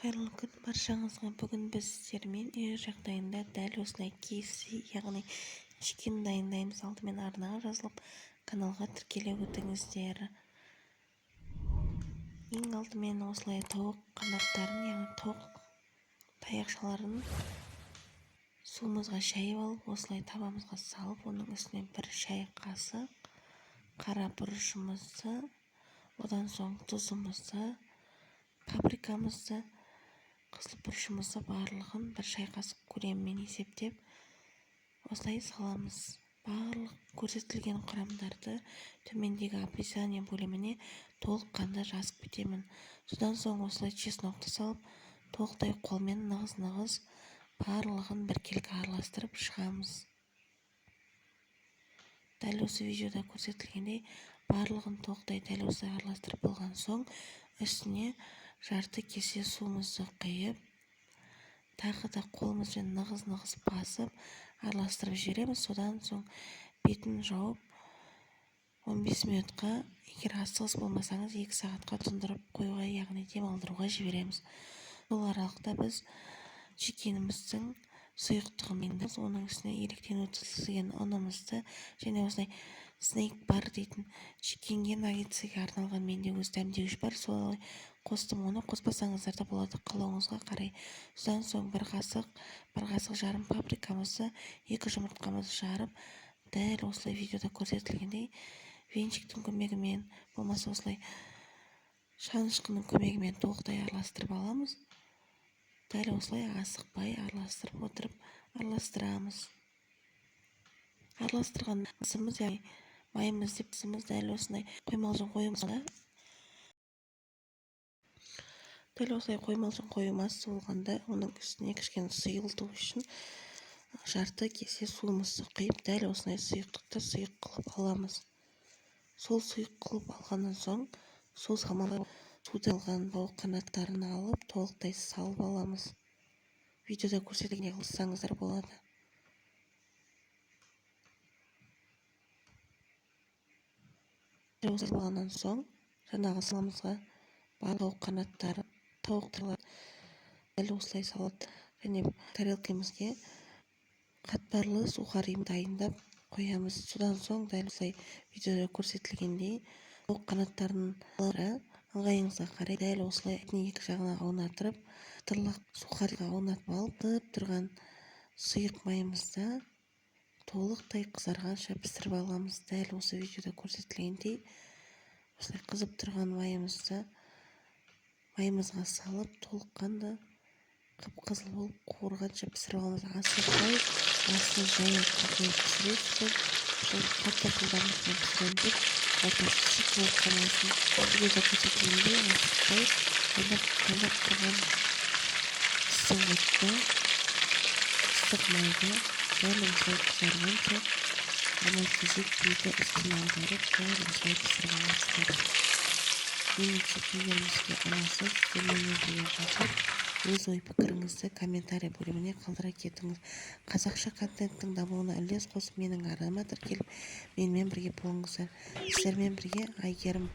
Қайырлы күн баршаңызға. Бүгін біз сіздермен үй жағдайында дәл осылай KFC, яғни чикен дайындаймыз. Алдымен арнаға жазылып, каналға тіркеле өтіңіздер. Ең алдымен осылай тауық қанаттарын, яғни тауық таяқшаларын суымызға шайып алып, осылай табамызға салып, оның үстіне бір шай қасық қара бұрышымызды, одан соң тұзымызды, паприкамызды, қызыл бұрышымызды барлығын бір шай қасық көлемімен есептеп осылай саламыз. Барлық көрсетілген құрамдарды төмендегі описание бөліміне толыққанды жазып кетемін. Содан соң осылай чеснокты салып, толықтай қолмен нығыз-нығыз барлығын біркелкі араластырып шығамыз. Дәл осы видеода көрсетілгендей барлығын толықтай дәл осы араластырып болған соң үстіне жарты кесе суымызды құйып, тағы да қолымызбен нығыз-нығыз басып араластырып жібереміз. Содан соң бетін жауып 15 минутқа, егер асығыс болмасаңыз 2 сағатқа тұндырып қоюға, яғни демалдыруға жібереміз. Бұл аралықта біз чикеніміздің сұйықтығын, оның үстіне електен өткізілген ұнымызды және осылай снейк бар дейтін чикенге наггетсіге арналған менде өз дәмдеуіш бар, солай қостым. Оны қоспасаңыздар да болады, қалауыңызға қарай. Содан соң бір қасық жарым паприкамызды, 2 жұмыртқамызды жарып, дәл осылай видеода көрсетілгендей венчиктің көмегімен, болмаса осылай шанышқының көмегімен толықтай араластырып аламыз. Дәл осылай асықпай араластырып отырып араластырамыз. Араластырған ысымыз, яғни майымыз деп ысымыз дәл осындай қоймалжың қойымызға. Дәл осылай қоймалжың қоймасы болғанда, оның үстіне кішкене сұйылту үшін жарты кесе суымызды құйып, дәл осындай сұйықтықты сұйық қылып аламыз. Сол сұйық қылып алғаннан соң, сол самалай суды алған тауық қанаттарын алып, толықтай салып аламыз. Видеода көрсетілгендей қылсаңыздар болады. Осылай болғаннан соң, жаңағы саламызға тауық қанаттары, тауықтар дәл осылай салып, және тарелкамызге қатпарлы сухари дайындап қоямыз. Содан соң дәл осылай видеода көрсетілгендей тауық қанаттарын ыңғайыңызға қарай дәл осылай екі жағына аунатырып, тырлақ сухариға аунатып алып, тұрған сұйық майымызда толықтай қызарғанша пісіріп аламыз. Дәл осы видеода көрсетілгендей осылай қызып тұрған майымызға салып, толыққанды қып-қызыл болып қуырғанша пісіріп аламыз. Асықпай, астын жайын қойып пісіресіздер. Қатты жылдамдықпен пісіремін деп, ортасы шик болып қалмасын. Видеода көрсетілгендей асықпай, қайнап тұрған ыстық отта, ыстық майда дәл осылай қызарғанша алма-кезек беті үстіне аударып, дәл осылай пісіріп аласыздар. Менің чикендерімізге ұнаса, сіздер менімен бірге жазып, өз ой-пікіріңізді комментарий бөліміне қалдыра кетіңіз. Қазақша контенттің дамуына үлес қосып, менің арнама тіркеліп, менімен бірге болыңыздар. Сіздермен бірге Айгерім.